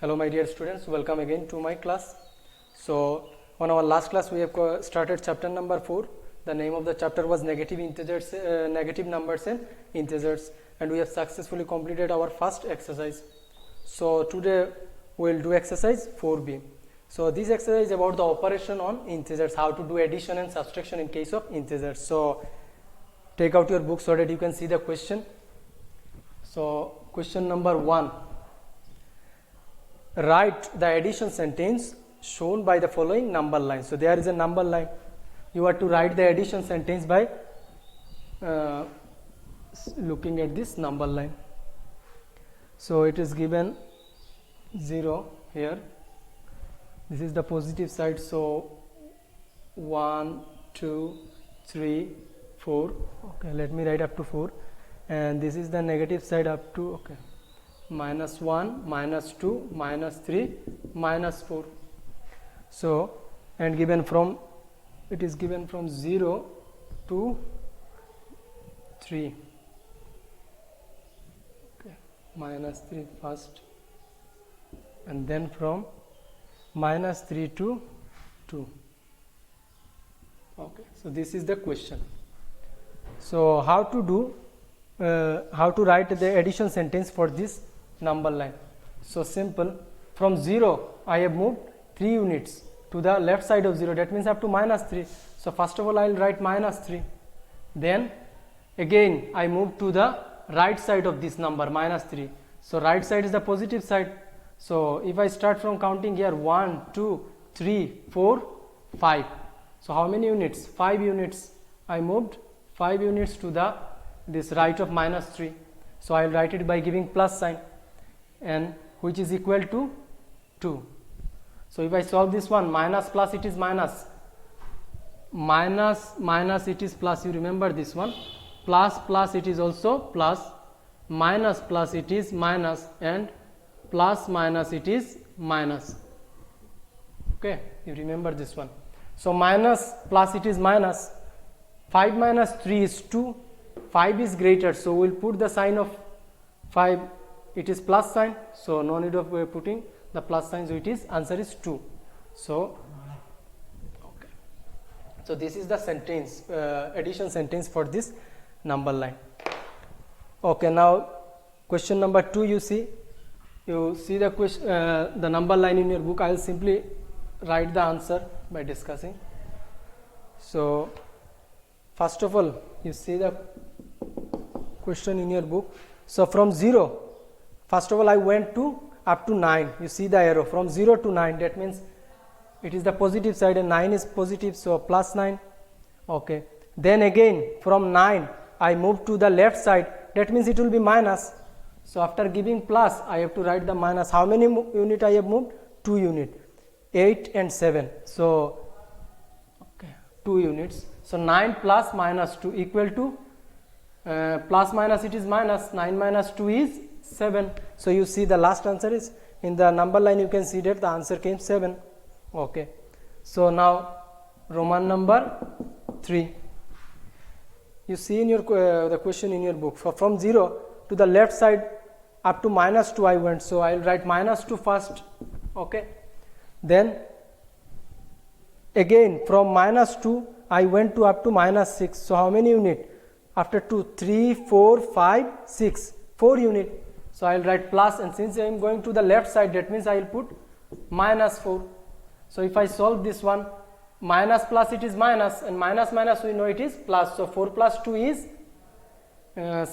Hello my dear students, welcome again to my class. So on our last class we have started chapter number 4. The name of the chapter was negative numbers and integers, and we have successfully completed our first exercise. So today we will do exercise 4b. So this exercise is about the operation on integers, how to do addition and subtraction in case of integers. So take out your book so that you can see the question. So question number 1. Write the addition sentence shown by the following number line. So there is a number line. You are to write the addition sentence by looking at this number line. So it is given 0 here. This is the positive side. So 1, 2, 3, 4. Okay, let me write up to 4. And this is the negative side up to minus 1, minus 2, minus 3, minus 4. So, and given from, it is given from 0 to 3. Okay, minus 3 first, and then from minus 3 to 2. Okay, so this is the question. So how to write the addition sentence for this number line? So simple. From 0 I have moved 3 units to the left side of 0, that means up to minus 3. So first of all I will write minus 3. Then again I move to the right side of this number, minus 3. So right side is the positive side. So if I start from counting here, 1, 2, 3, 4, 5. So how many units? 5 units. I moved 5 units to the this right of minus 3. So I will write it by giving plus sign, and which is equal to 2. So if I solve this one, minus plus it is minus, minus minus it is plus, you remember this one, plus plus it is also plus, minus plus it is minus, and plus minus it is minus. Okay, you remember this one. So minus plus it is minus, 5 minus 3 is 2, 5 is greater, so we will put the sign of 5, it is plus sign, so no need of putting the plus sign, so it is answer is 2. So okay, so this is the sentence, addition sentence for this number line. Okay, now question number 2, you see the question, the number line in your book. I will simply write the answer by discussing. So first of all, you see the question in your book. So from 0, first of all I went to up to 9. You see the arrow from 0 to 9, that means it is the positive side and 9 is positive, so plus 9. Okay, then again from 9 I move to the left side, that means it will be minus. So after giving plus I have to write the minus. How many unit I have moved? 2 unit, 8 and 7. So okay, 2 units. So 9 plus minus 2 equal to plus minus it is minus, 9 minus 2 is 7. So you see the last answer is in the number line, you can see that the answer came 7. Okay, so now Roman number 3. You see in your the question in your book, from 0 to the left side up to minus 2 I went, so I will write minus 2 first. Okay, then again from minus 2 I went to up to minus 6. So how many unit? After 2, 3, 4, 5, 6, 4 unit. So I will write plus, and since I am going to the left side, that means I will put minus 4. So if I solve this one, minus plus it is minus, and minus minus we know it is plus. So 4 plus 2 is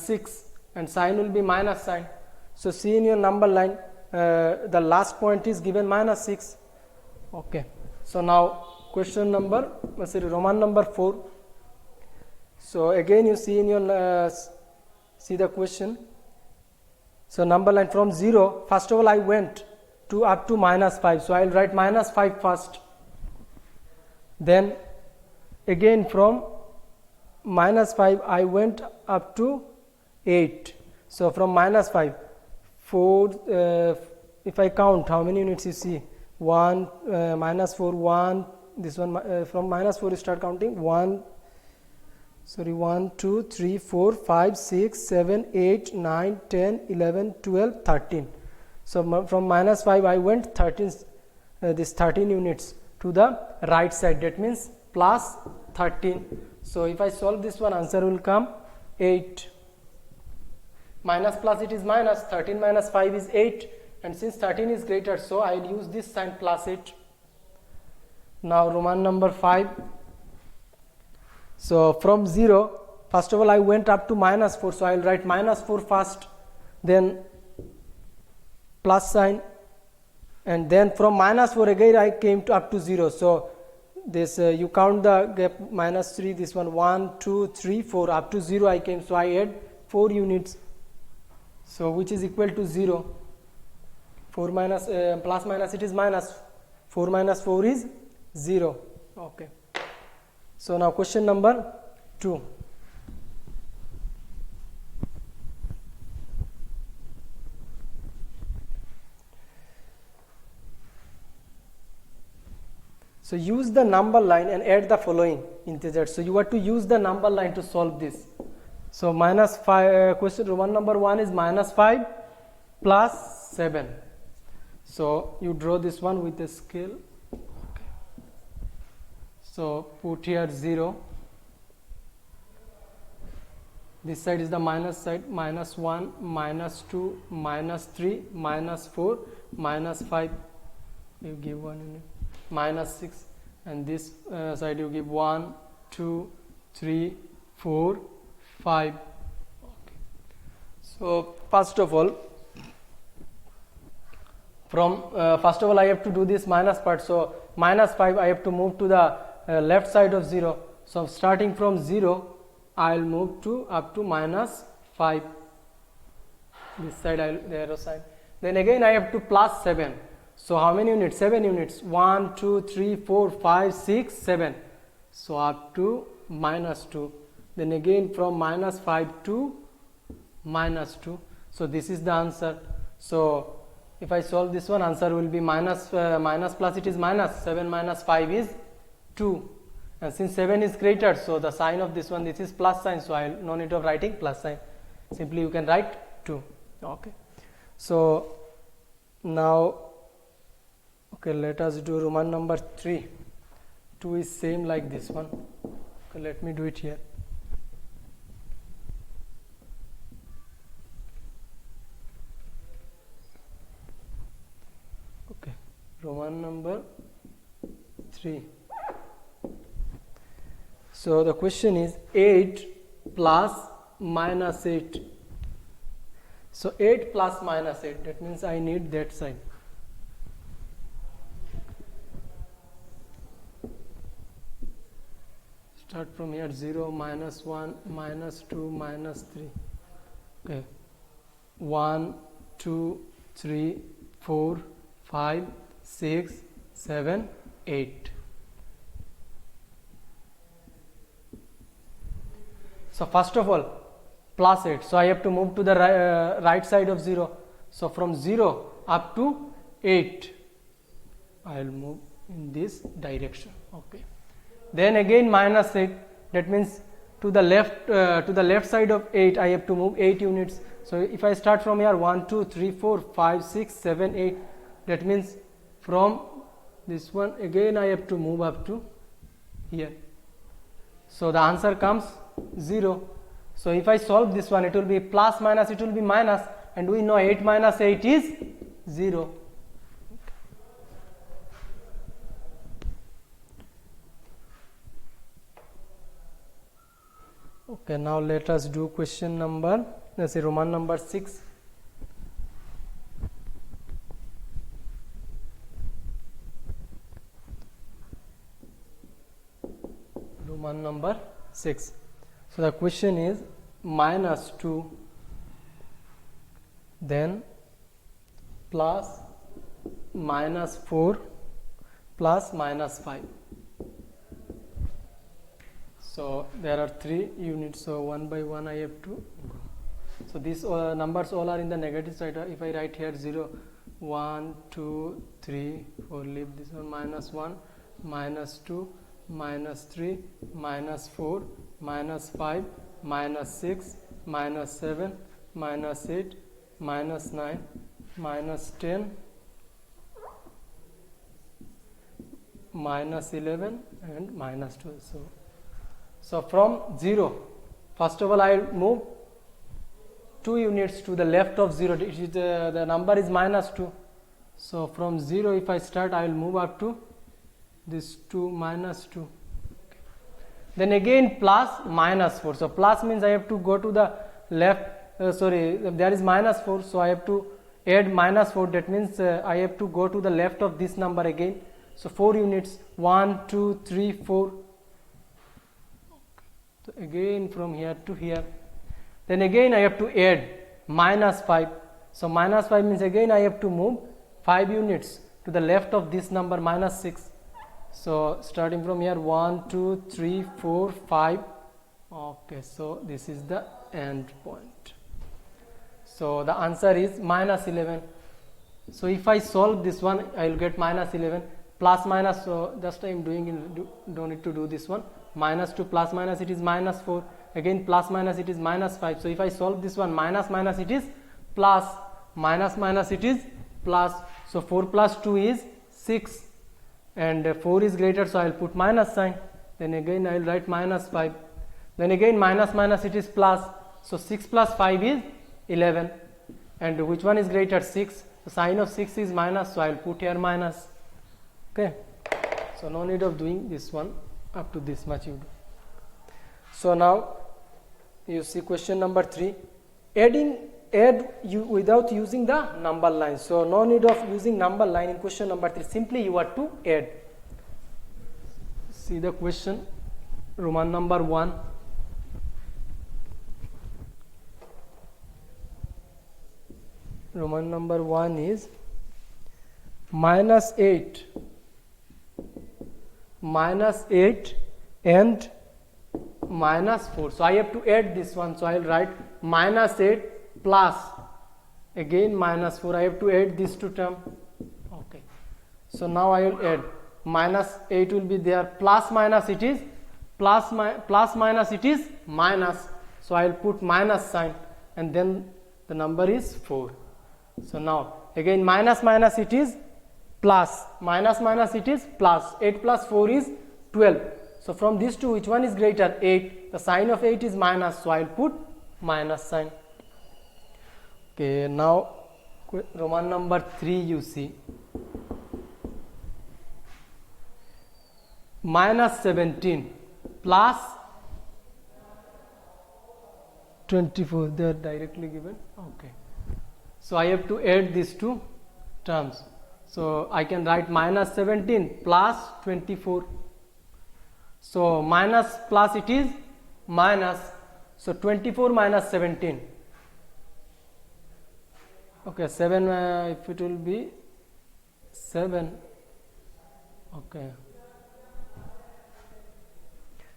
6, and sign will be minus sign. So see in your number line, the last point is given minus 6. Okay, so now question number, Roman number 4. So again you see in your see the question. So number line from 0, first of all I went to up to minus 5, so I will write minus 5 first. Then again from minus 5 I went up to 8. So from minus 5, 4, if I count how many units you see, 1, minus 4, 1, this one, from minus 4 you start counting, 1, 1, 2, 3, 4, 5, 6, 7, 8, 9, 10, 11, 12, 13. So from minus 5 I went 13, this 13 units to the right side, that means plus 13. So if I solve this one, answer will come 8. Minus plus, it is minus, 13 minus 5 is 8, and since 13 is greater, so I will use this sign plus 8. Now Roman number 5. So from 0, first of all I went up to minus 4, so I will write minus 4 first, then plus sign, and then from minus 4 again I came to up to 0. So this you count the gap, minus 3, this one 1 2 3 4, up to 0 I came, so I add 4 units, so which is equal to 0. 4 minus plus minus, it is minus, 4 minus 4 is 0. Okay, so now question number 2. So use the number line and add the following integers. So you have to use the number line to solve this. So minus 5, question Roman number 1 is minus 5 plus 7. So you draw this one with a scale. Okay. So put here 0. This side is the minus side, minus 1, minus 2, minus 3, minus 4, minus 5. You give 1 unit. Minus 6, and this side you give 1 2 3 4 5. Okay. So first of all I have to do this minus part. So minus 5 I have to move to the left side of 0. So starting from 0 I will move to up to minus 5, this side the arrow side. Then again I have to plus 7. So how many units? 7 units. 1 2 3 4 5 6 7. So up to minus 2. Then again from minus 5 to minus 2. So this is the answer. So if I solve this one, answer will be minus plus, it is minus, 7 minus 5 is 2. And since 7 is greater, so the sign of this one, this is plus sign, so I will no need of writing plus sign. Simply you can write 2. Okay. So now, okay, let us do Roman number 3. 2 is same like this one. Okay, let me do it here. Okay, Roman number 3. So the question is 8 plus minus 8. So 8 plus minus 8, that means I need that sign. Start from here, 0, minus 1, minus 2, minus 3. Okay, 1, 2, 3, 4, 5, 6, 7, 8. So first of all, plus 8. So I have to move to the right side of 0. So from 0 up to 8, I will move in this direction. Okay. Then again minus 8, that means to the left side of 8 I have to move 8 units. So if I start from here, 1 2 3 4 5 6 7 8, that means from this one again I have to move up to here. So the answer comes 0. So if I solve this one, it will be plus minus, it will be minus, and we know 8 minus 8 is 0. Okay, now let us do question number, let's say Roman number 6. Roman number 6. So the question is minus 2, then plus minus 4 plus minus 5. So there are 3 units, so one by one I have to go. So these numbers all are in the negative side. If I write here 0, 1 2 3 4, leave this one, minus 1, minus 2, minus 3, minus 4, minus 5, minus 6, minus 7, minus 8, minus 9, minus 10 minus 11 and minus 12. So from 0, first of all I will move 2 units to the left of 0. It is the number is minus 2. So from 0 if I start, I will move up to this 2 minus 2. Then again plus minus 4. So plus means I have to go to the left, there is minus 4, so I have to add minus 4. That means I have to go to the left of this number again. So 4 units, 1, 2, 3, 4. So again from here to here. Then again I have to add minus 5. So minus 5 means again I have to move 5 units to the left of this number minus 6. So starting from here 1, 2, 3, 4, 5. Okay, so this is the end point. So the answer is minus 11. So if I solve this one, I will get minus 11. Plus minus, so just I am doing it, don't need to do this one. Minus 2 plus minus, it is minus 4. Again plus minus, it is minus 5. So if I solve this one, minus minus, it is plus. Minus minus, it is plus. So 4 plus 2 is 6. And 4 is greater, so I will put minus sign. Then again I will write minus 5. Then again minus minus, it is plus. So 6 plus 5 is 11. And which one is greater? 6. The sign of 6 is minus, so I will put here minus. Okay. So no need of doing this one. Up to this much you do. So now you see question number 3. Add without using the number line. So no need of using number line in question number 3. Simply you are to add. See the question, Roman number 1. Roman number 1 is minus 8 and minus 4. So I have to add this one. So I will write minus 8 plus again minus 4. I have to add these two terms. Okay. So now I will add minus 8 will be there, plus minus it is plus minus it is minus. So I will put minus sign and then the number is 4. So now again minus minus it is plus, minus minus it is plus. 8 plus 4 is 12. So from these two, which one is greater? 8. The sign of 8 is minus, so I will put minus sign. Okay, now Roman number 3 you see. Minus 17 plus 24, they are directly given. Okay. So I have to add these two terms. So I can write minus 17 plus 24. So minus plus it is minus. So 24 minus 17. Okay, 7 if it will be 7. Okay.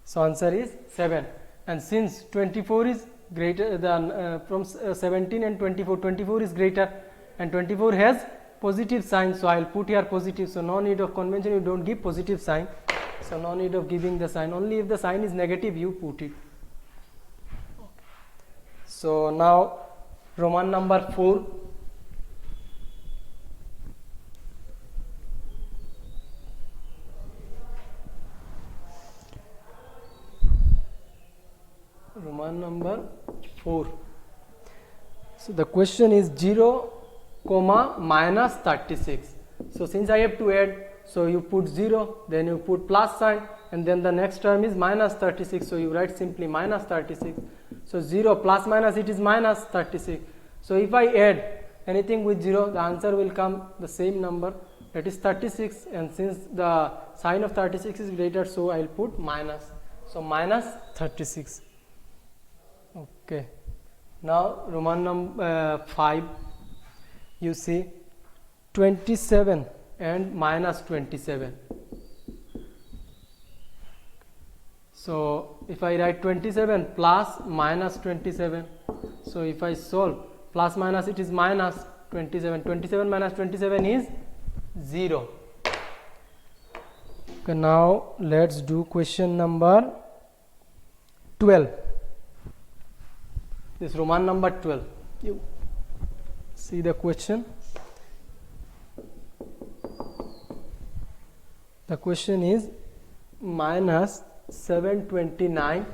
So answer is 7. And since 24 is greater than from 17 and 24, 24 is greater and 24 has positive sign, so I will put here positive. So no need of convention, you don't give positive sign. So no need of giving the sign, only if the sign is negative you put it. So now Roman number 4. Roman number 4. So the question is 0, minus 36. So since I have to add, so you put 0, then you put plus sign, and then the next term is minus 36. So you write simply minus 36. So 0 plus minus it is minus 36. So if I add anything with 0, the answer will come the same number, that is 36. And since the sign of 36 is greater, so I will put minus. So minus 36. Okay. Now Roman number 5. You see 27 and minus 27. So if I write 27 plus minus 27, so if I solve plus minus it is minus 27. 27 minus 27 is 0. Okay, now let's do question number 12. This Roman number 12. You see the question. The question is minus 729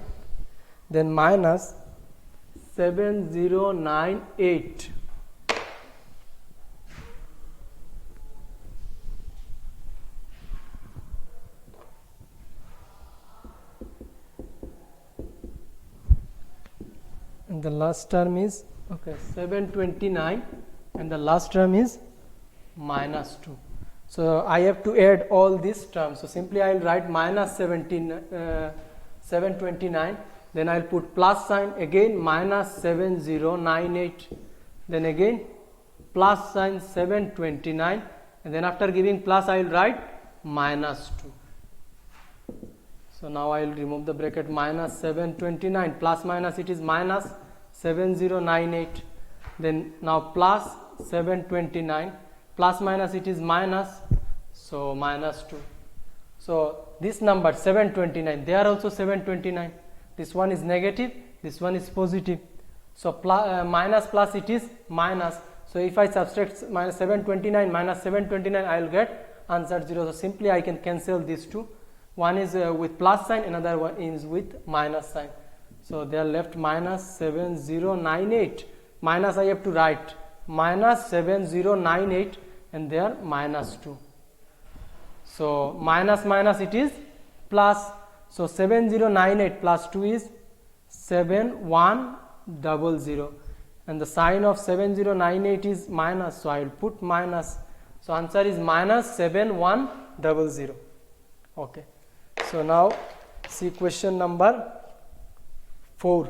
then minus 7098. And the last term is 729 and the last term is minus 2. So I have to add all these terms. So simply I will write minus 729, then I will put plus sign, again minus 7098, then again plus sign 729, and then after giving plus I will write minus 2. So now I will remove the bracket, minus 729 plus minus it is minus 7098, then now plus 729 plus minus it is minus, so minus 2. So this number 729, they are also 729, this one is negative, this one is positive, so minus plus it is minus. So if I subtract minus 729 minus 729 I will get answer 0. So simply I can cancel these two. One is with plus sign, another one is with minus sign. So they are left minus 7098. Minus I have to write minus 7098 and they are minus 2. So minus minus it is plus. So 7098 plus 2 is 7100. And the sign of 7098 is minus. So I will put minus. So answer is minus 7100. Okay. So now see question number 4.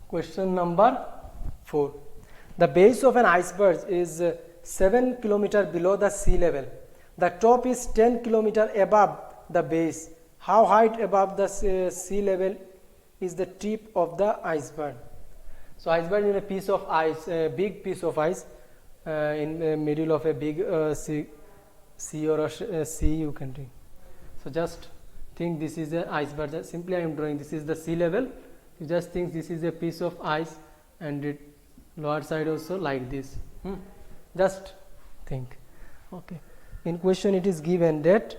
Question number 4. The base of an iceberg is 7 km below the sea level. The top is 10 km above the base. How height above the sea level is the tip of the iceberg? So iceberg is a piece of ice, a big piece of ice in the middle of a big sea or a sea you can think. So just think this is an iceberg. Simply I am drawing, this is the sea level. You just think this is a piece of ice and it lower side also like this. Just think. Okay. In question it is given that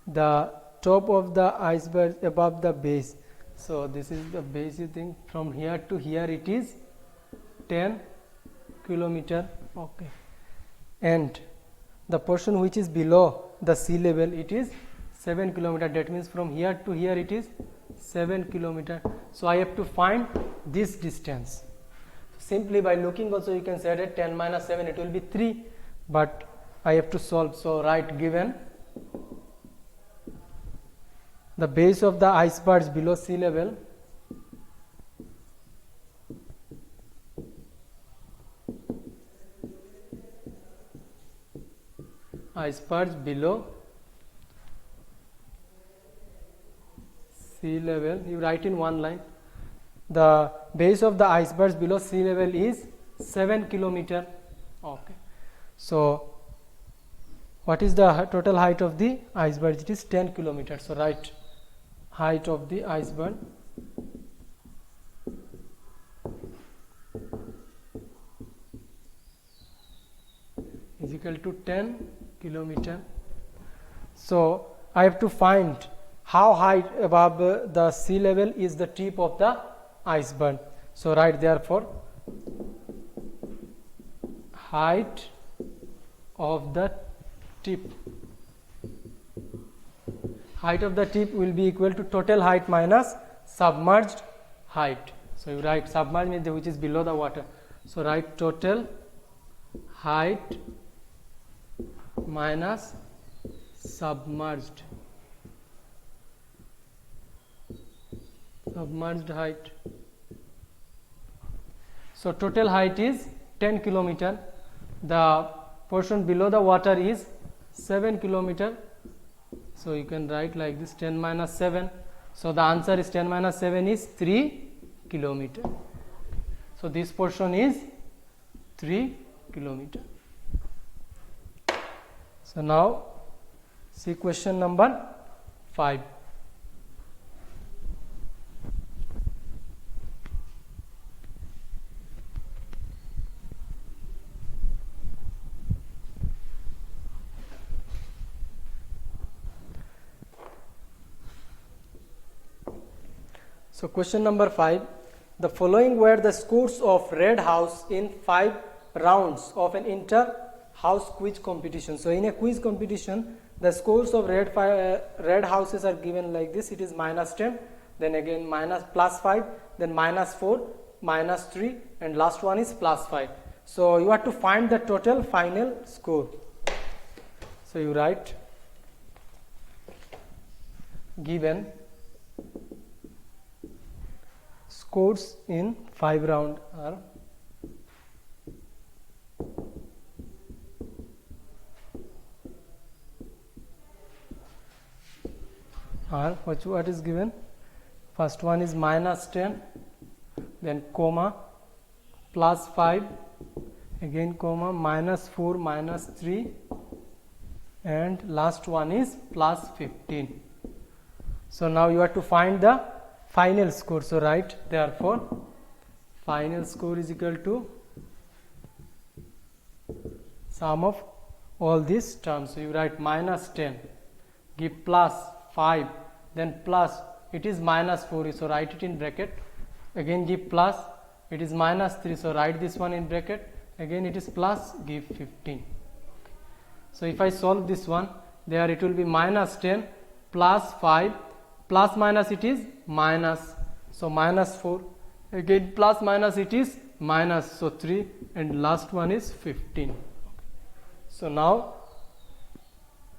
the top of the iceberg above the base. So this is the base, you think from here to here it is 10 km. Okay. And the portion which is below the sea level, it is 7 km. That means from here to here it is 7 km. So I have to find this distance. Simply by looking also you can say that 10 minus 7 it will be 3, but I have to solve. So write given the base of the icebergs below sea level icebergs below sea level, you write in one line, the base of the icebergs below sea level is 7 km. Okay. So what is the total height of the iceberg? It is 10 km. So write height of the iceberg is equal to 10 km. So I have to find how high above the sea level is the tip of the iceberg. So write therefore height of the tip. Height of the tip will be equal to total height minus submerged height. So you write submerged means which is below the water. So write total height minus submerged height. So total height is 10 km. The portion below the water is 7 km. So you can write like this 10 minus 7. So the answer is 10 minus 7 is 3 km. So this portion is 3 km. So now see question number 5. So question number 5. The following were the scores of Red House in 5 rounds of an inter-house quiz competition. So in a quiz competition, the scores of red houses are given like this. It is -10, then again +5, then -4, -3, and last one is +5. So you have to find the total final score. So you write given scores in 5 round are what is given. First one is -10, then comma, +5, again comma, -4, -3, and last one is +15. So now you have to find the final score. So write therefore final score is equal to sum of all these terms. So you write -10, give +5, then plus, it is -4, so write it in bracket, again give plus, it is -3, so write this one in bracket, again it is plus, give 15. So if I solve this one, there it will be -10 plus 5 plus minus it is minus, so -4, again plus minus it is minus, so 3, and last one is 15. So now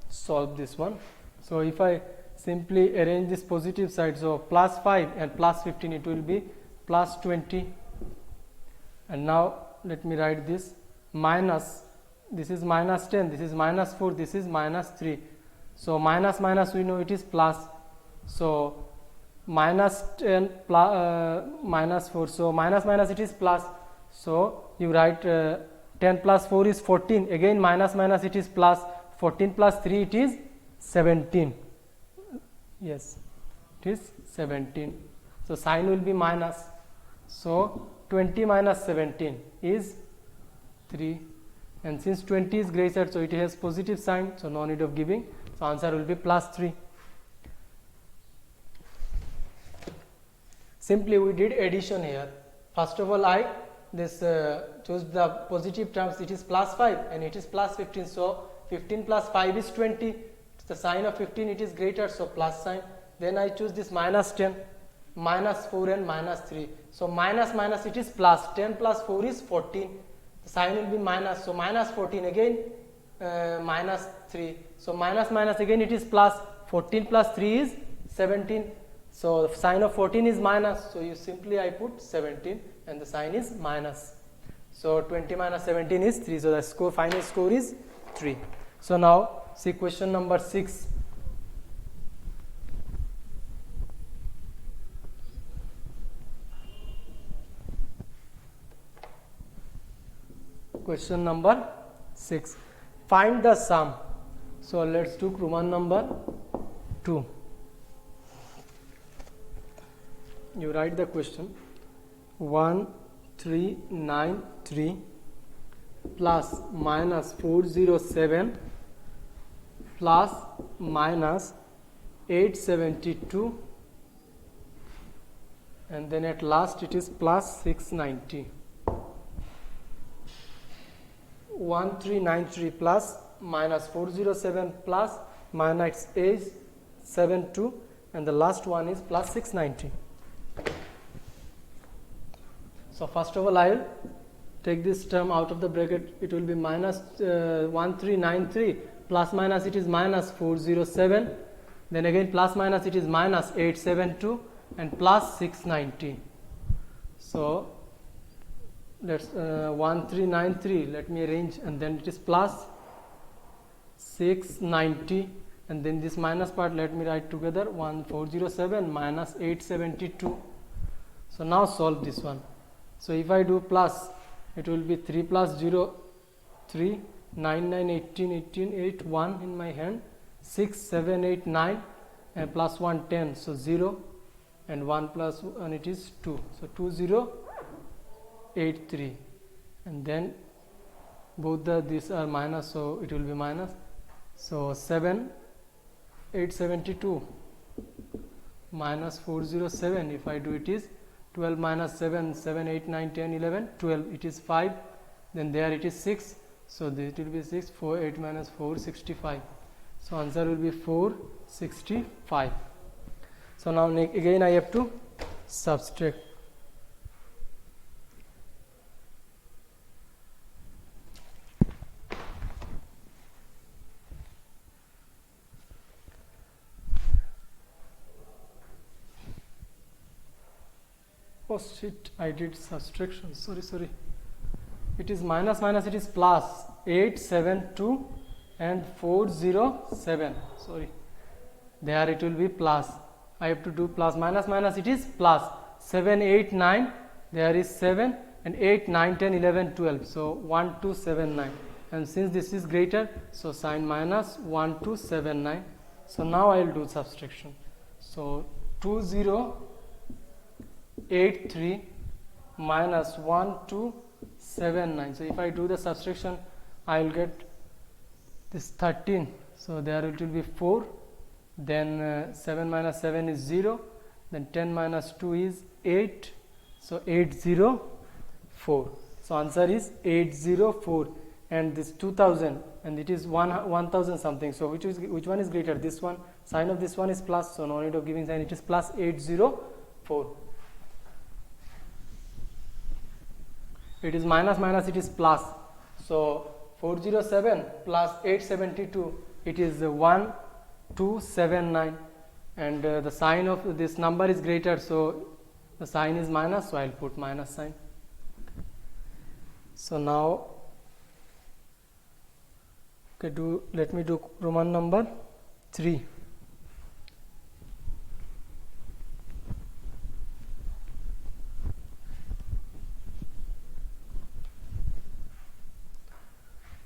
solve this one. So if I simply arrange this positive side, so +5 and +15, it will be +20, and now let me write this minus, this is -10, this is -4, this is -3, so minus minus we know it is plus, so -10 -4, so minus minus it is plus, so you write 10 plus 4 is 14, again minus minus it is plus, 14 plus 3 it is 17, yes it is 17, so sign will be minus, so 20 minus 17 is 3, and since 20 is greater, so it has positive sign, so no need of giving, so answer will be +3. Simply we did addition here. First of all, I choose the positive terms, it is +5 and it is +15, so 15 plus 5 is 20, the sign of 15 it is greater, so plus sign. Then I choose this -10, -4 and -3, so minus minus it is plus, 10 plus 4 is 14, the sign will be minus, so -14, again -3, so minus minus again it is plus, 14 plus 3 is 17, so the sign of 14 is minus, so you simply I put 17 and the sign is minus, so 20 minus 17 is 3, so the final score is 3. So now see question number 6. Question number 6. Find the sum. So let's do Roman number 2. You write the question 1393 plus minus 407 plus minus 872, and then at last it is plus 690. 1393 plus minus 407 plus minus 872, and the last one is plus 690. So first of all I will take this term out of the bracket, it will be minus 1393 plus minus it is minus 407, then again plus minus it is minus 872 and plus 690. So let's 1393, let me arrange, and then it is plus 690, and then this minus part let me write together, 1407 minus 872. So now solve this one. So if I do plus, it will be 3 plus 0 3, 9 9 18 18 8 1 in my hand, 6 7 8 9 and plus 1 10, so 0 and 1 plus 1 it is 2, so 2083, and then both these are minus, so it will be minus, so 7 872 minus 407. If I do, it is 12 minus 7, 7, 8, 9, 10, 11, 12. It is 5. Then there it is 6. So this will be 6. 4, 8 minus 4, 65. So answer will be 465. So now again I have to subtract. Oh shit, I did subtraction. Sorry. It is minus, it is plus. 872 and 407. Sorry. There it will be plus. I have to do plus, minus, it is plus. 7, 8, 9. There is 7 and 8, 9, 10, 11, 12. So 1279. And since this is greater, so sign minus 1279. So now I will do subtraction. So 2083 minus 1279. So if I do the subtraction, I will get this 13. So there it will be 4. Then 7 minus 7 is 0. Then 10 minus 2 is 8. So 804. So answer is 804. And this 2000, and it is 1000 something. So which one is greater? This one. Sign of this one is plus. So no need of giving sign. It is plus 804. It is minus, it is plus. So 407 plus 872, it is 1279, and the sign of this number is greater, so the sign is minus, so I will put minus sign. So now let me do Roman number 3.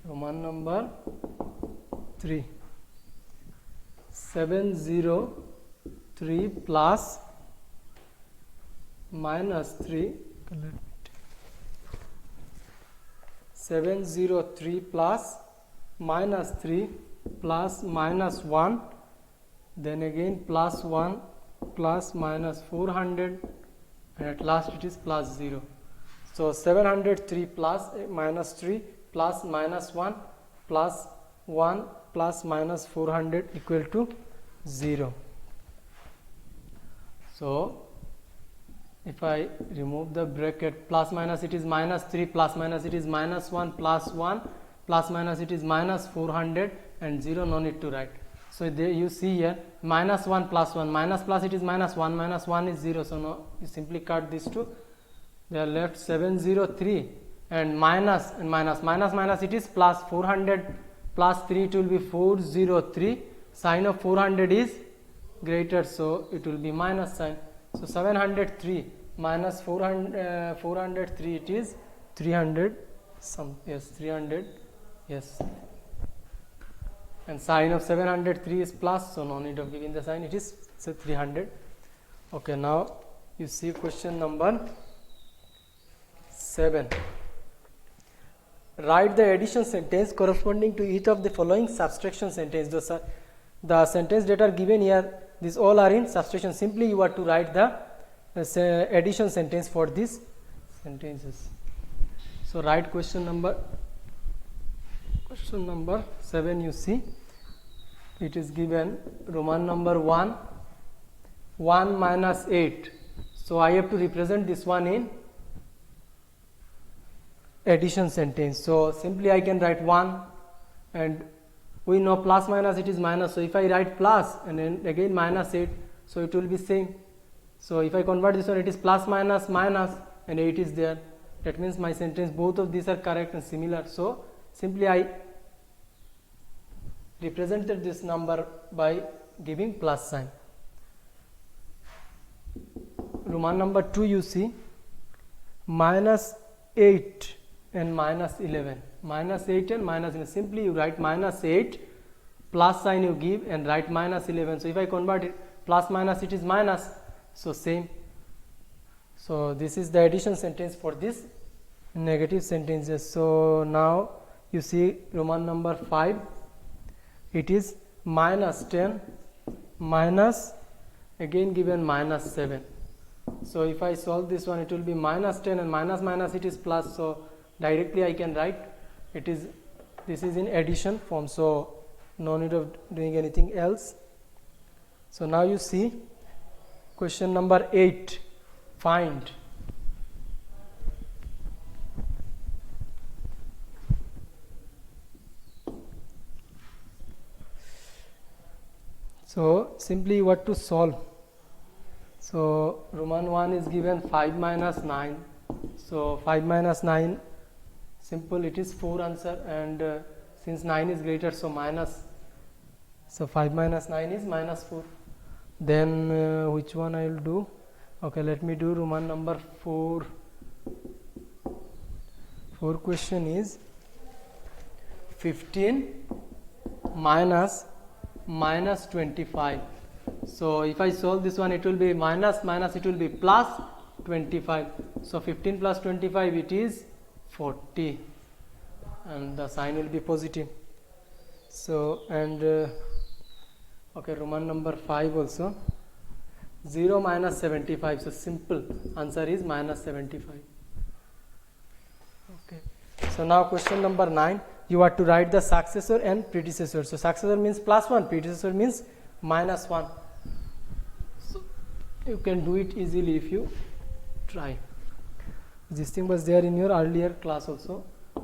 Roman number 3. 703 plus minus 3. 703 plus minus 3 plus minus 1. Then again plus 1 plus minus 400, and at last it is plus 0. So 703 plus minus 3 plus minus 1 plus 1 plus minus 400 equal to 0. So if I remove the bracket, plus minus it is minus 3, plus minus it is minus 1, plus 1, plus minus it is minus 400, and 0 no need to write. So there you see here minus 1 plus 1, minus plus it is minus 1, minus 1 is 0. So now you simply cut these two. They are left 703 and minus it is plus 400 plus 3, it will be 403. Sign of 400 is greater, so it will be minus sign. So 703 minus 403, it is 300 300, yes. And sign of 703 is plus, so no need of giving the sign, it is 300. Okay, now you see question number 7. Write the addition sentence corresponding to each of the following subtraction sentence. The sentence that are given here, these all are in subtraction. Simply you are to write the addition sentence for these sentences. So write question number 7. You see it is given Roman number 1 minus 8. So I have to represent this one in addition sentence. So simply I can write 1, and we know plus minus it is minus. So if I write plus and then again minus 8, so it will be same. So if I convert this one, it is plus minus minus, and 8 is there. That means my sentence, both of these are correct and similar. So simply I represented this number by giving plus sign. Roman number 2, you see minus 8 and minus 11. Minus 8 and minus 11. Simply you write minus 8, plus sign you give, and write minus 11. So if I convert it, plus minus it is minus. So same. So this is the addition sentence for this negative sentences. So now you see Roman number 5. It is minus 10 minus again given minus 7. So if I solve this one, it will be minus 10, and minus minus it is plus, so directly I can write it is, this is in addition form, so no need of doing anything else. So now you see question number 8, find. So simply what to solve. So Roman 1 is given 5 minus 9. So 5 minus 9, simple, it is 4 answer, and since 9 is greater, so minus. So 5 minus 9 is minus 4. Then which one I will do? Okay, let me do Roman number 4. 4 question is 15 minus 25. So if I solve this one, it will be minus minus, it will be plus 25. So 15 plus 25, it is 40, and the sign will be positive. So, and okay, Roman number 5 also, 0 minus 75. So simple answer is minus 75. Okay. So now question number 9, you are to write the successor and predecessor. So successor means plus 1, predecessor means minus 1. So you can do it easily if you try. This thing was there in your earlier class also.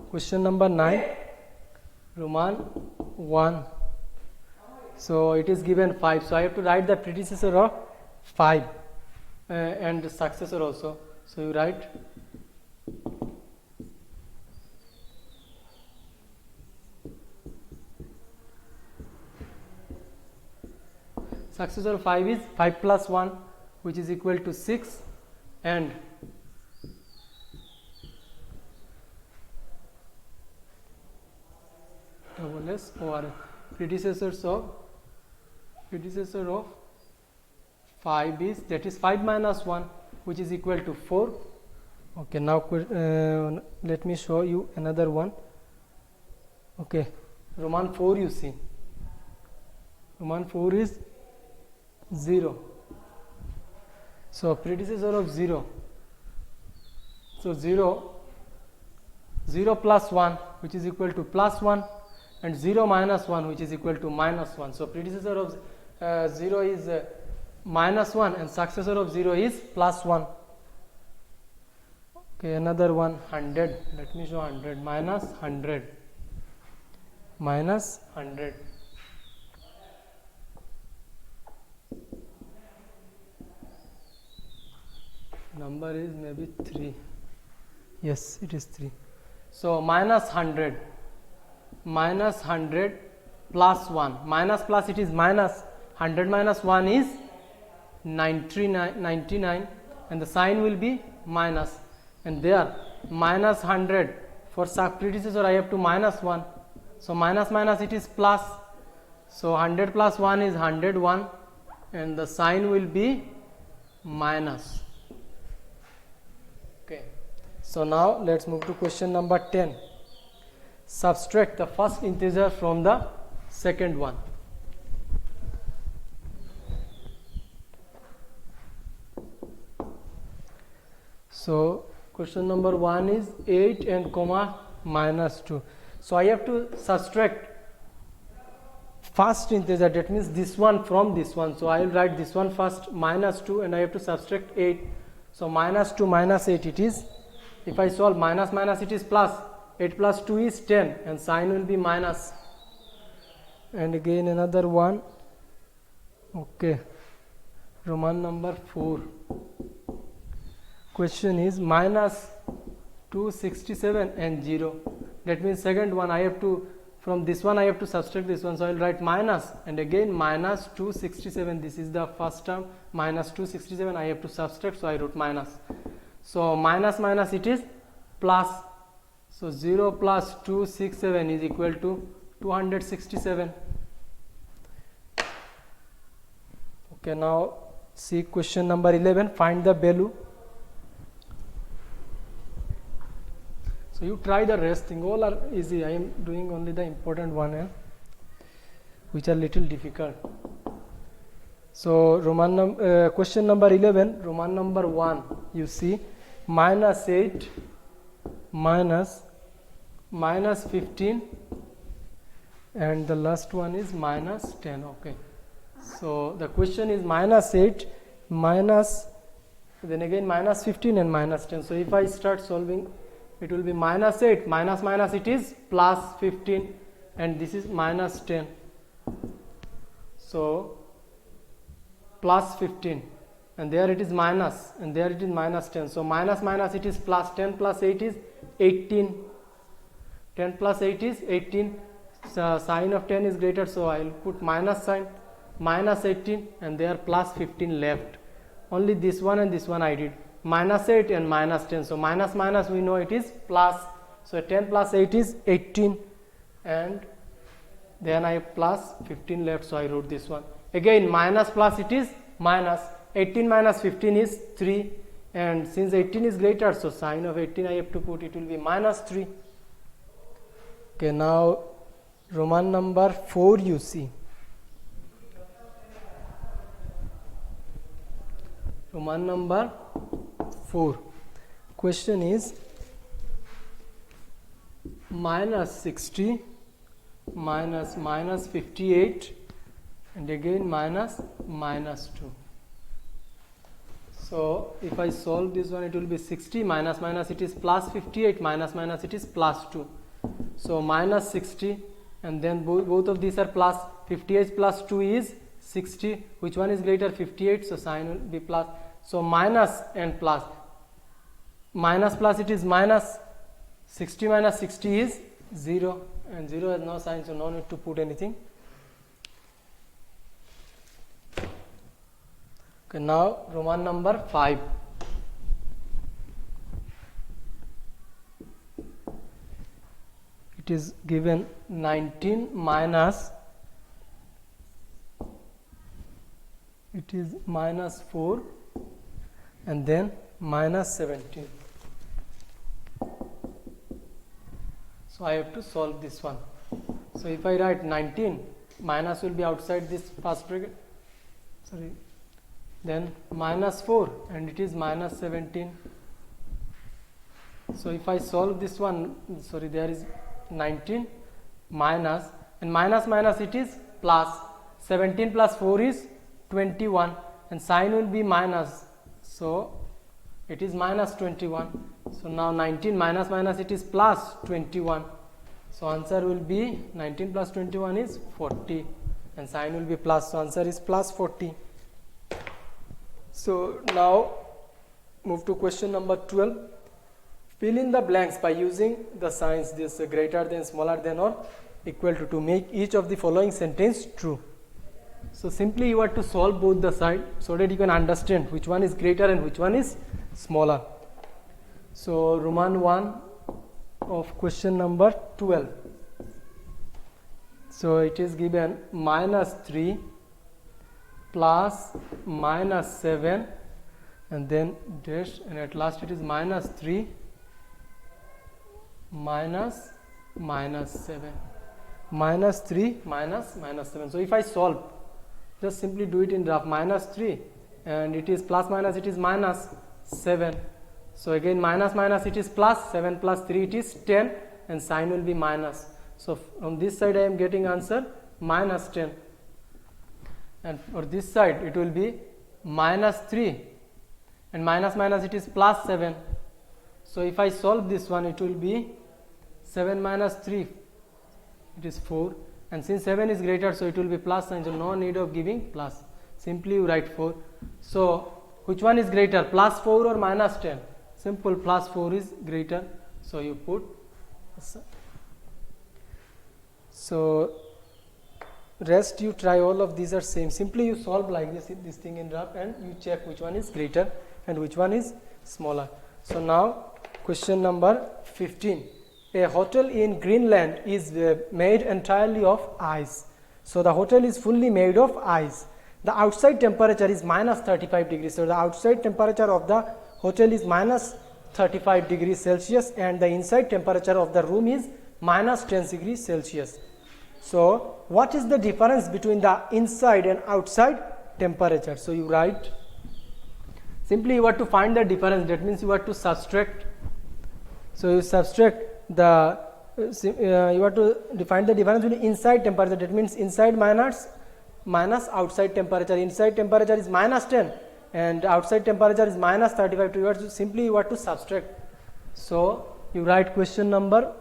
Question number 9, Roman 1. So it is given 5. So I have to write the predecessor of 5 and the successor also. So you write successor of 5 is 5 plus 1, which is equal to 6, and double S or predecessor of 5 is, that is 5 minus 1, which is equal to 4. Okay, now let me show you another one. Okay, Roman 4, you see, Roman 4 is 0. So predecessor of 0. So 0 plus 1, which is equal to plus 1, and 0 minus 1, which is equal to minus 1. So predecessor of 0 is minus 1, and successor of 0 is plus 1. Okay, another one, 100. Let me show 100 minus 100 minus 100. Number is maybe 3. Yes, it is 3. So minus 100 plus 1. Minus plus, it is minus. 100 minus 1 is 99, and the sign will be minus. And there minus 100, for predecessor I have to minus 1. So minus minus, it is plus. So 100 plus 1 is 101, and the sign will be minus. Okay. So now let's move to question number 10. Subtract the first integer from the second one. So question number 1 is 8 and comma minus 2. So I have to subtract first integer, that means this one from this one. So I will write this one first, minus 2, and I have to subtract 8. So minus 2 minus 8 it is. If I solve minus minus, it is plus. 8 plus 2 is 10, and sign will be minus. And again another one. Okay, Roman number 4. Question is minus 267 and 0. That means second one I have to, from this one I have to subtract this one. So I will write minus, and again minus 267. This is the first term, minus 267 I have to subtract, so I wrote minus. So minus minus, it is plus. So 0 plus 267 is equal to 267. Okay, now see question number 11. Find the value. So you try the rest thing, all are easy. I am doing only the important one, which are little difficult. So question number 11, Roman number 1, you see minus 8 minus 15, and the last one is minus 10. Okay, so the question is minus 8 minus, then again minus 15 and minus 10. So if I start solving, it will be minus 8 minus minus it is plus 15, and this is minus 10. So plus 15, and there it is minus, and there it is minus 10. So minus minus it is plus, 10 plus 8 is 18. 10 plus 8 is 18. So sign of 10 is greater, so I will put minus sign, minus 18, and there plus 15 left. Only this one and this one I did minus 8 and minus 10. So minus minus we know it is plus. So 10 plus 8 is 18, and then I have plus 15 left. So I wrote this one. Again minus plus it is minus. 18 minus 15 is 3, and since 18 is greater, so sign of 18 I have to put, it will be minus 3. Okay, now Roman number 4, you see. Roman number 4. Question is minus 60 minus minus 58, and again minus 2. So if I solve this one, it will be 60 minus minus it is plus 58, minus minus it is plus 2. So minus 60, and then both of these are plus. 58 plus 2 is 60. Which one is greater? 58. So sign will be plus. So minus and plus. Minus plus it is minus. 60 minus 60 is 0, and 0 has no sign, so no need to put anything. Okay, now Roman number 5. It is given 19 minus, it is minus 4, and then minus 17. So I have to solve this one. So if I write 19, minus will be outside this first bracket, sorry, then minus 4, and it is minus 17. So if I solve this one, sorry, there is 19 minus, and minus minus it is plus. 17 plus 4 is 21, and sign will be minus, so it is minus 21. So now 19 minus minus it is plus 21. So answer will be 19 plus 21 is 40, and sign will be plus, so answer is plus 40. So now move to question number 12. Fill in the blanks by using the signs this greater than, smaller than, or equal to make each of the following sentence true. So simply you have to solve both the side so that you can understand which one is greater and which one is smaller. So Roman 1 of question number 12. So it is given minus 3 plus minus 7, and then dash, and at last it is minus 3 minus 7. Minus 3 minus 7. So if I solve, just simply do it in rough. Minus 3, and it is plus minus it is minus 7. So again minus minus it is plus, 7 plus 3 it is 10, and sign will be minus. So on this side I am getting answer minus 10, and for this side it will be minus 3, and minus minus it is plus 7. So if I solve this one, it will be 7 minus 3, it is 4, and since 7 is greater, so it will be plus sign, so no need of giving plus, simply you write 4. So which one is greater, plus 4 or minus 10? Simple, plus 4 is greater, so you put. So rest you try, all of these are same. Simply you solve like this thing in rough, and you check which one is greater and which one is smaller. So now question number 15. A hotel in Greenland is made entirely of ice. So the hotel is fully made of ice. The outside temperature is minus 35 degrees. So the outside temperature of the hotel is minus 35 degrees Celsius, and the inside temperature of the room is minus 10 degrees Celsius. So what is the difference between the inside and outside temperature. So you write, simply you have to find the difference, that means you have to subtract. So you subtract the you have to define the difference between inside temperature, that means inside minus outside temperature. Inside temperature is -10 and outside temperature is -35. You have to simply you have to subtract. So you write question number,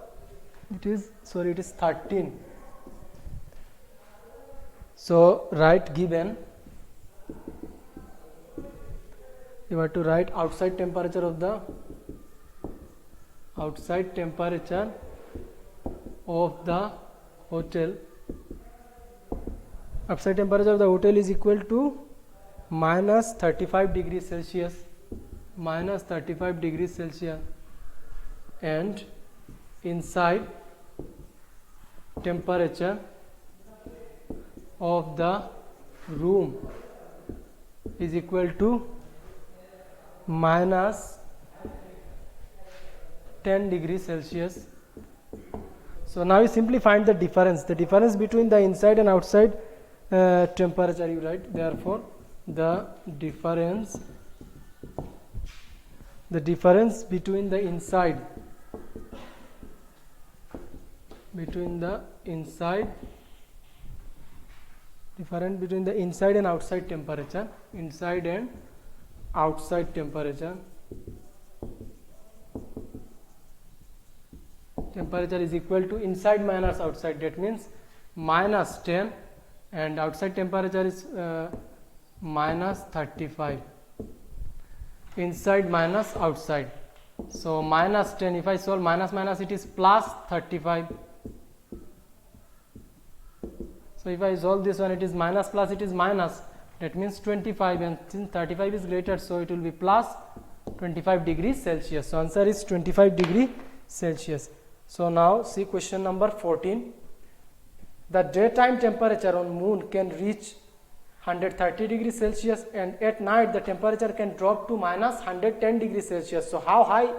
it is 13. So write given, you have to write outside temperature of the hotel outside temperature of the hotel is equal to -35 degrees Celsius, and inside temperature of the room is equal to -10 degrees Celsius. So now you simply find the difference between the inside and outside temperature. You write, therefore the difference between the inside and outside temperature, temperature is equal to inside minus outside, that means -10, and outside temperature is -35, inside minus outside. So -10, if I solve minus it is +35. So if I solve this one, it is minus plus it is minus, that means 25, and since 35 is greater, so it will be plus 25 degrees Celsius. So answer is 25 degree Celsius. So now see question number 14. The daytime temperature on moon can reach 130 degrees Celsius, and at night the temperature can drop to -110 degrees Celsius. So how high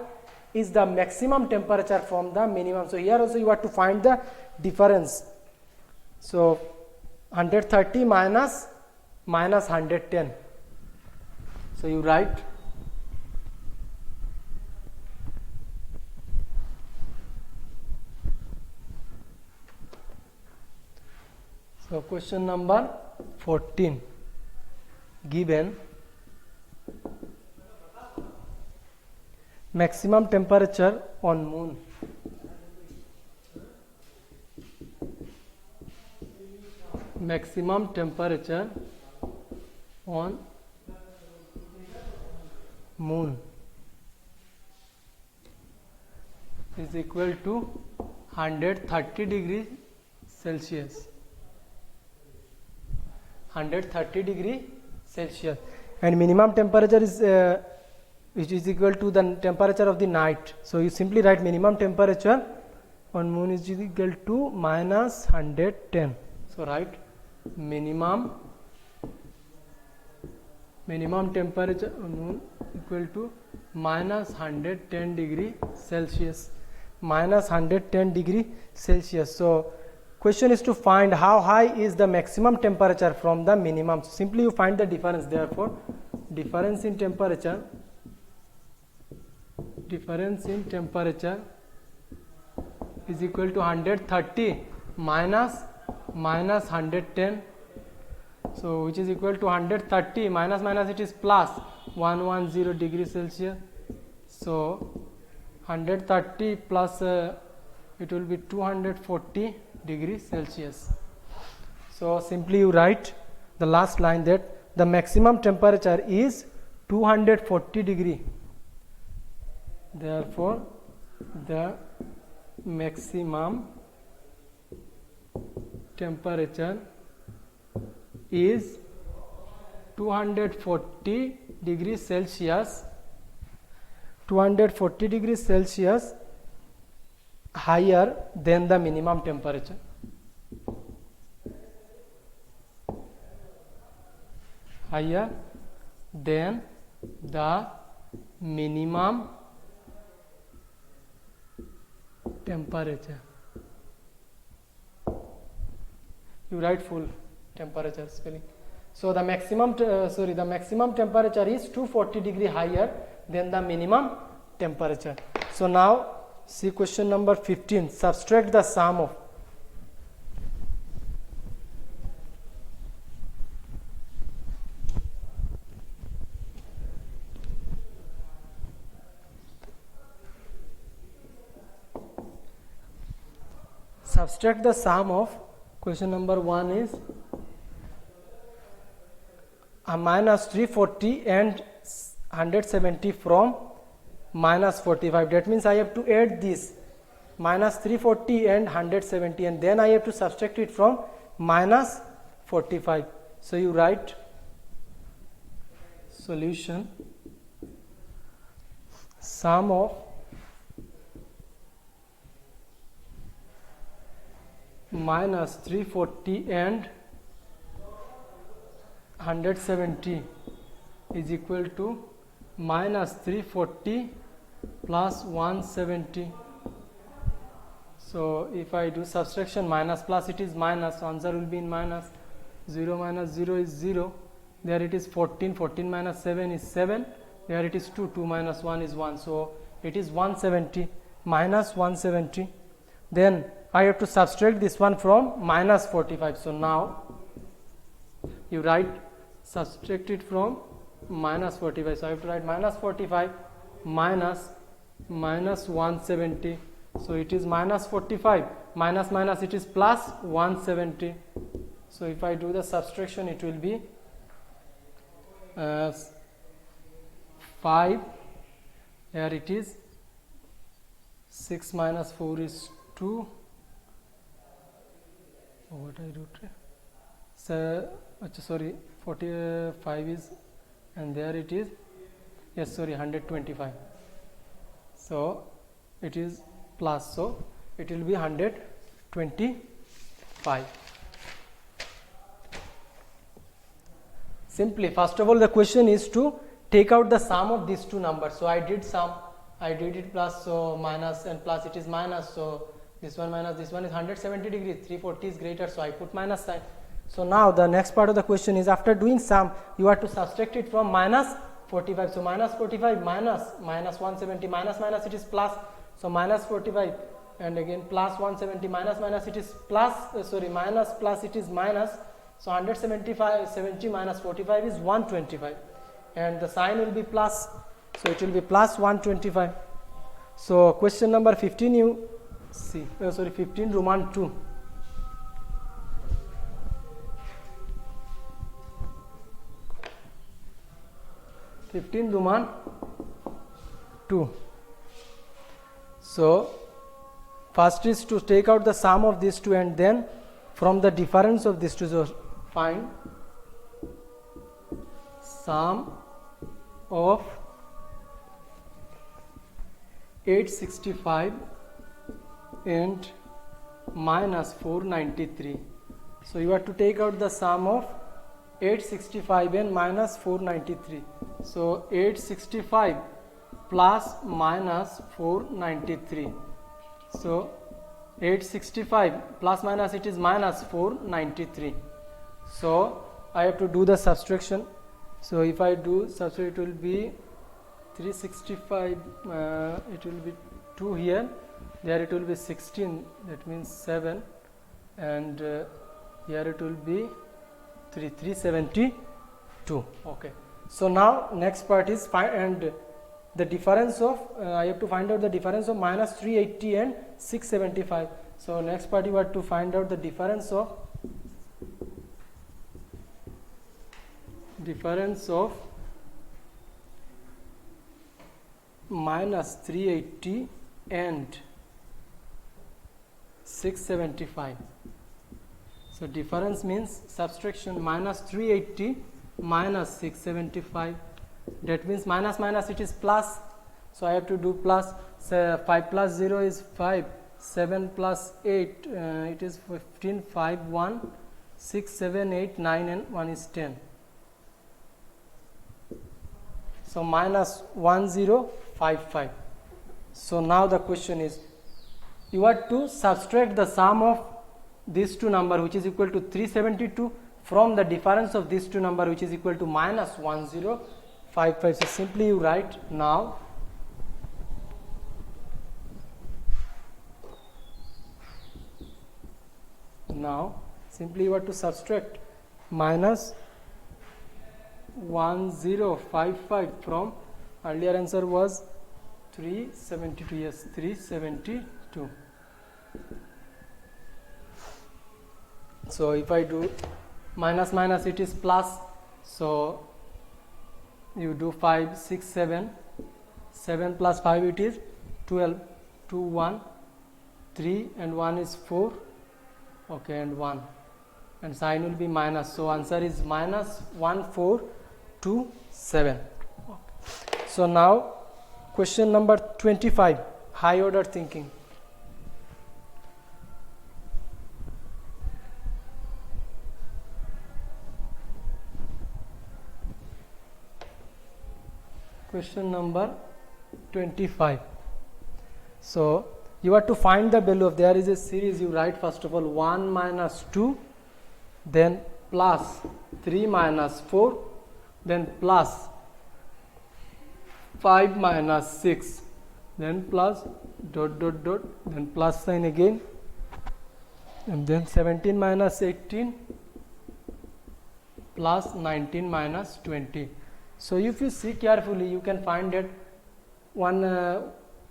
is the maximum temperature from the minimum? So here also you have to find the difference. So 130 minus -110. So you write, so question number 14, given maximum temperature on moon. Maximum temperature on moon is equal to 130 degrees Celsius. 130 degree Celsius, and minimum temperature is which is equal to the temperature of the night. So you simply write minimum temperature on moon is equal to -110. So write minimum temperature on moon equal to -110 degree Celsius. -110 degree Celsius. So question is to find how high is the maximum temperature from the minimum. So simply you find the difference. Therefore difference in temperature is equal to 130 minus -110. So which is equal to 130 minus it is plus 110 degrees Celsius. So 130 plus it will be 240 degrees Celsius. So simply you write the last line, that the maximum temperature is 240 degree. Therefore the maximum temperature is 240 degrees Celsius. 240 degrees Celsius higher than the minimum temperature. Higher than the minimum temperature. You write full temperature spelling. So the maximum the maximum temperature is 240 degree higher than the minimum temperature. So now see question number 15. Subtract the sum of question number 1 is a minus 340 and 170 from minus 45. That means I have to add this minus 340 and 170 and then I have to subtract it from minus 45. So you write solution sum of minus 340 and 170 is equal to minus 340 plus 170. So if I do subtraction minus plus, it is minus, answer will be in minus. 0 minus 0 is 0, there it is 14, 14 minus 7 is 7, there it is 2, 2 minus 1 is 1, so it is 170 minus 170. Then I have to subtract this one from minus 45. So now you write subtract it from minus 45. So I have to write minus 45 minus 170. So it is minus 45 minus minus it is plus 170. So if I do the subtraction, it will be 5. Here it is 6 minus 4 is 2. What I wrote? So sorry, 45 is, and there it is, yes, sorry, 125. So it is plus, so it will be 125. Simply, first of all, the question is to take out the sum of these two numbers. So I did sum, I did it plus, so minus and plus, it is minus. So this one minus this one is 170 degrees, 340 is greater, so I put minus sign. So now the next part of the question is, after doing sum, you are to subtract it from minus 45. So minus 45 minus 170 minus minus it is plus. So minus 45 and again plus 170 minus minus it is plus, minus plus it is minus. So 170 minus 45 is 125 and the sign will be plus. So it will be plus 125. So question number 15 you see, 15 Roman 2. Roman 2. So first is to take out the sum of these two and then from the difference of these two, so find sum of 865 and minus 493. So you have to take out the sum of 865 and minus 493. So 865 plus minus 493. So 865 plus minus it is minus 493. So I have to do the subtraction. So if I do subtract, it will be 365, it will be 2 here, there it will be 16, that means 7, and here it will be 372. Okay. So now next part is find the difference of I have to find out the difference of minus 380 and 675. So next part you have to find out the difference of minus 380 and 675. So difference means subtraction, minus 380 minus 675. That means minus minus it is plus. So I have to do plus. So 5 plus 0 is 5. 7 plus 8 it is 15. 5 1 6 7 8 9 and 1 is 10. So minus 1055. So now the question is, you have to subtract the sum of these two numbers, which is equal to 372 from the difference of these two number, which is equal to minus 1055. So simply you write now simply you have to subtract minus 1055 from earlier answer was 372. Yes, 372. So if I do minus minus, it is plus, so you do 5 6 7 7 plus 5, it is 12. 2 1 3 and 1 is 4, okay, and 1, and sign will be minus, so answer is minus 1427. Okay. So now question number 25, high order thinking. Question number 25. So you have to find the value of, there is a series, you write first of all 1 minus 2, then plus 3 minus 4, then plus 5 minus 6, then plus dot dot dot, then plus sign again, and then 17 minus 18 plus 19 minus 20. So if you see carefully, you can find that one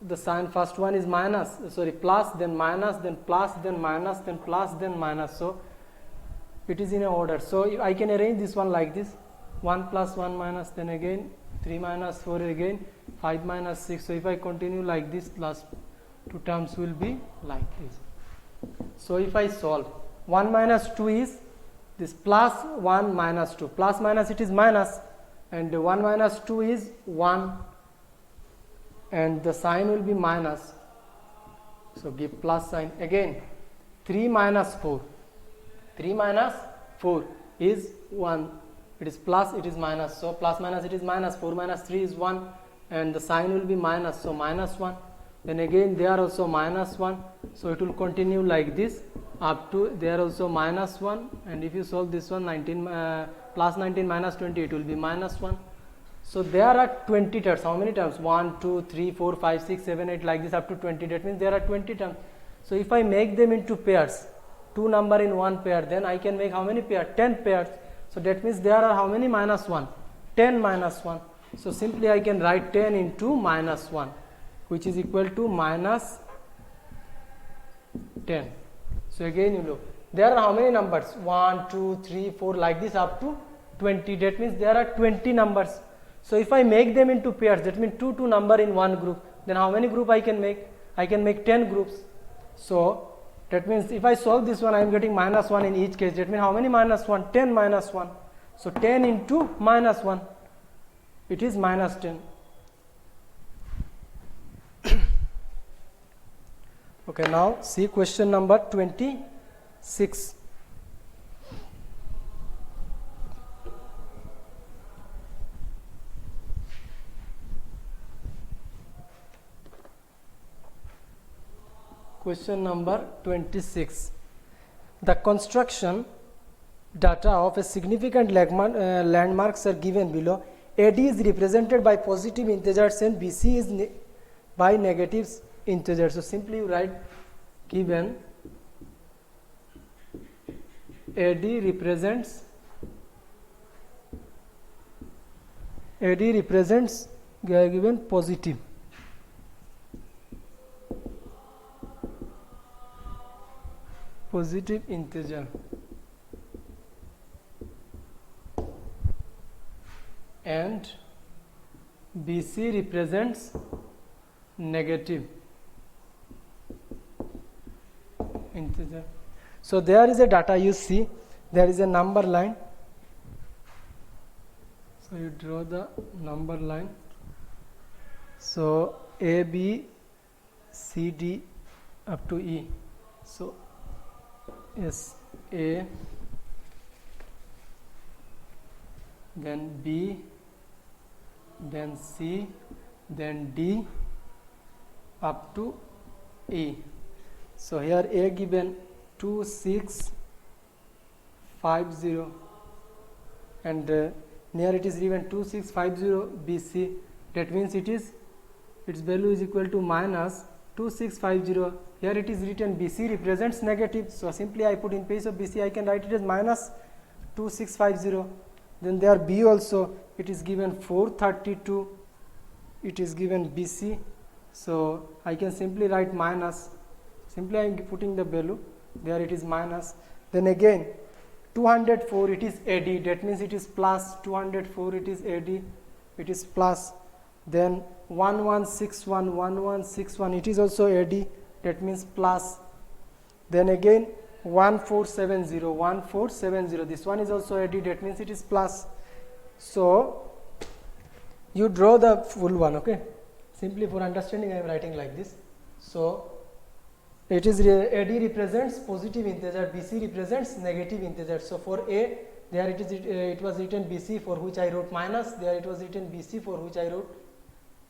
the sign first one is minus, plus, then minus, then plus, then minus, then plus, then minus. So it is in a order. So I can arrange this one like this: 1 plus 1 minus, then again 3 minus 4, again 5 minus 6. So if I continue like this, last two terms will be like this. So if I solve, 1 minus 2 is this, plus 1 minus 2, plus minus it is minus, and 1 minus 2 is 1, and the sign will be minus, so give plus sign. Again 3 minus 4, 3 minus 4 is 1, it is plus, it is minus, so plus minus it is minus, 4 minus 3 is 1, and the sign will be minus, so minus 1. Then again there also minus 1, so it will continue like this up to there also minus 1, and if you solve this one, 19 plus 19 minus 20, it will be minus 1. So there are 20 terms. How many terms? 1 2 3 4 5 6 7 8, like this up to 20. That means there are 20 terms. So if I make them into pairs, two number in one pair, then I can make how many pairs? 10 pairs. So that means there are how many minus 1? 10 minus 1. So simply I can write 10 into minus 1, which is equal to minus 10. So again you look, there are how many numbers? 1 2 3 4, like this up to 20. That means there are 20 numbers. So if I make them into pairs, that means two number in one group, then how many group I can make? I can make 10 groups. So that means if I solve this one, I am getting minus 1 in each case. That means how many minus 1? 10 minus 1. So 10 into minus 1, it is minus 10. Okay, now see question number 26. Question number 26. The construction data of a significant landmarks are given below. AD is represented by positive integers and BC is by negative integers. So simply you write, given AD represents given positive integer and BC represents negative integer. So there is a data, you see there is a number line, so you draw the number line. So A, B, C, D up to E. So yes, A, then B, then C, then D up to E. So here A given 2 6 5 0, and near it is given 2650 BC. That means its value is equal to minus 2650. Here it is written BC represents negative, so simply I put in place of BC I can write it as minus 2650. Then there B also, it is given 432, it is given BC, so I can simply write minus, simply I am putting the value, there it is minus. Then again 204, it is AD, that means it is plus. 204, it is AD, it is plus. Then 1161, it is also AD, that means plus. Then again 1470, this one is also AD, that means it is plus. So you draw the full one, okay? Simply for understanding I am writing like this. So it is AD represents positive integer, BC represents negative integer. So for A, there it was written BC, for which I wrote minus. There it was written BC, for which I wrote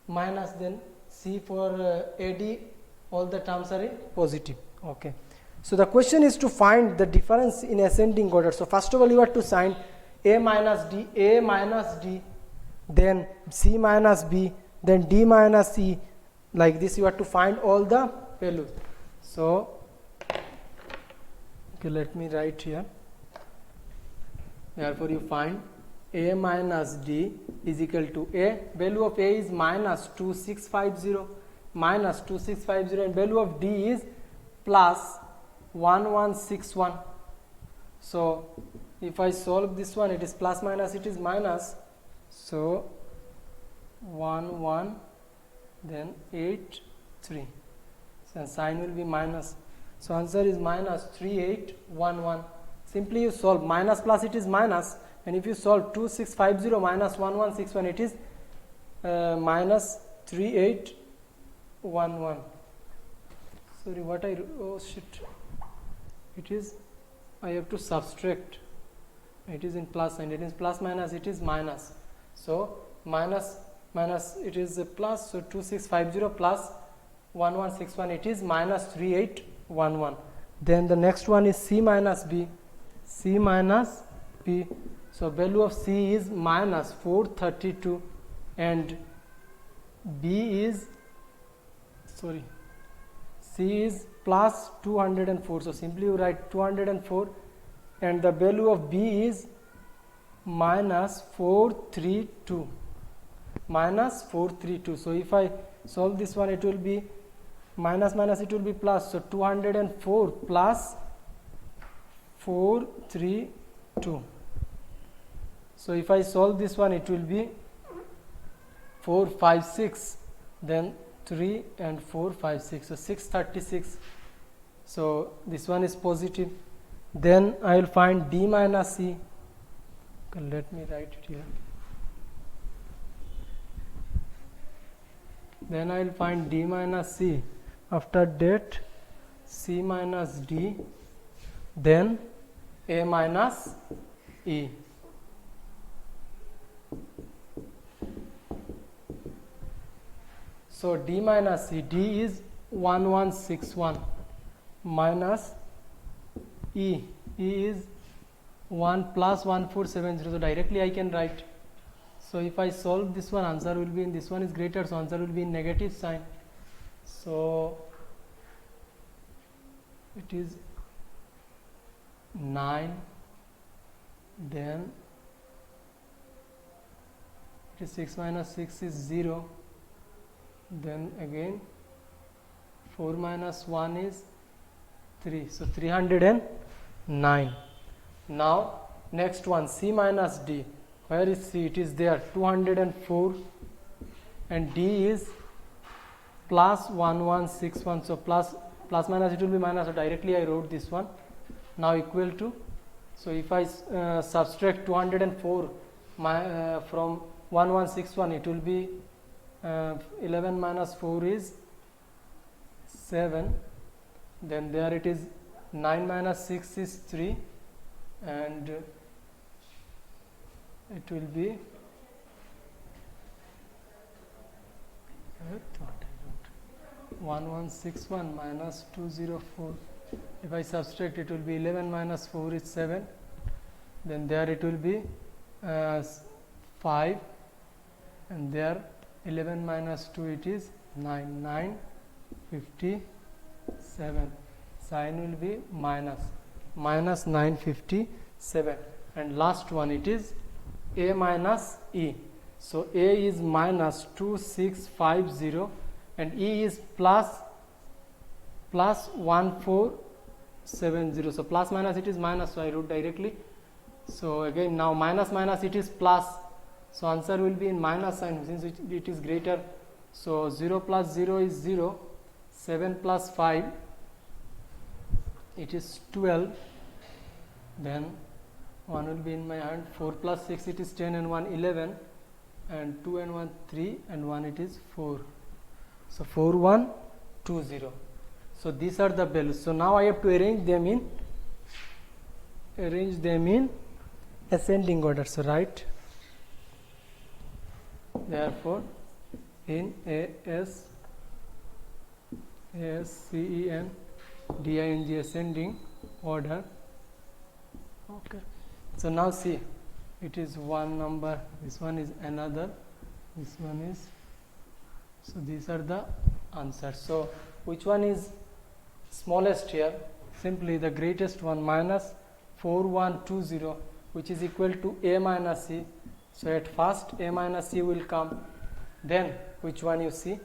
minus. Then C for AD, all the terms are in positive. Okay. So the question is to find the difference in ascending order. So first of all you have to sign A minus D, then C minus B, then D minus E. Like this you have to find all the values. So okay, let me write here. Therefore you find A minus D is equal to A, value of A is minus 2650, and value of D is plus 1161. So if I solve this one, it is plus minus, it is minus. So 11, then 83. So sign will be minus. So answer is minus 3811. Simply you solve minus plus, it is minus, and if you solve 2650 minus 1161, it is minus 3811. Sorry, what I, oh shit, it is, I have to subtract, it is in plus sign, it is plus minus, it is minus. So minus it is a plus, so 2650 plus 1161, it is minus 3811. Then the next one is C minus B. So value of C is minus 432 and B is, sorry, C is plus 204. So simply you write 204 and the value of B is minus 432. So if I solve this one, it will be minus, it will be plus. So 204 plus 432. So if I solve this one, it will be 456, then 3 and 4, 5, 6. So 636. So this one is positive. Then I will find D minus C. Okay, let me write it here. Then I will find D minus C. After that, C minus D, then A minus E. So D minus C, D is 1161 minus E, E is 1 plus 1470. So directly I can write. So if I solve this one, answer will be in, this one is greater, so answer will be in negative sign. So it is 9, then it is 6 minus 6 is 0, then again 4 minus 1 is 3, so 309. Now next one, C minus D. Where is C? It is there, 204, and D is plus 1161. So plus minus, it will be minus, so directly I wrote this one. Now equal to, so if I subtract 204 from 1161, it will be 11 minus 4 is 7, then there it is 9 minus 6 is 3, and it will be 1161 minus 204. If I subtract, it will be 11 minus 4 is 7, then there it will be 5, and there 11 minus 2 it is 9, 9 57. Sign will be minus 957, and last one it is a minus e. So a is minus 2650 and e is plus 1470. So plus minus it is minus, so I wrote directly. So again now minus it is plus, so answer will be in minus sign since it is greater. So 0 plus 0 is 0, 7 plus 5 it is 12, then 1 will be in my hand, 4 plus 6 it is 10 and 1 11, and 2 and 1 3 and 1 it is 4. So 4120. So these are the values. So now I have to arrange them in ascending order. So write, therefore in ASCENDI in the ascending order. Okay. So now see, it is one number, this one is another, this one is, so these are the answers. So which one is smallest here? Simply the greatest one, minus 4120, which is equal to a minus c. So at first a minus c will come, then which one you see?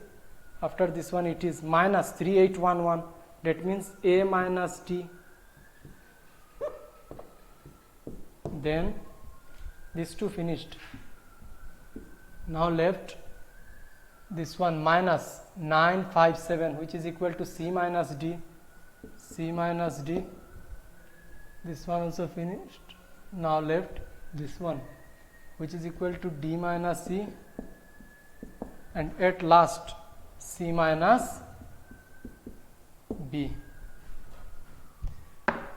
After this one it is minus 3811, that means a minus d. Then these two finished. Now left this one minus 957, which is equal to c minus d. This one also finished. Now left this one, which is equal to d minus c, and at last c minus b.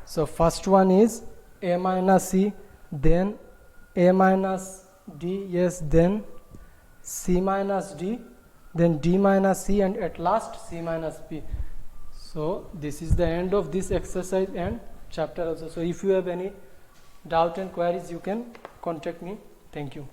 So first one is a minus c, then a minus d, yes, then c minus d, then d minus c, and at last c minus b. So this is the end of this exercise and chapter also. So if you have any doubt and queries, you can contact me. Thank you.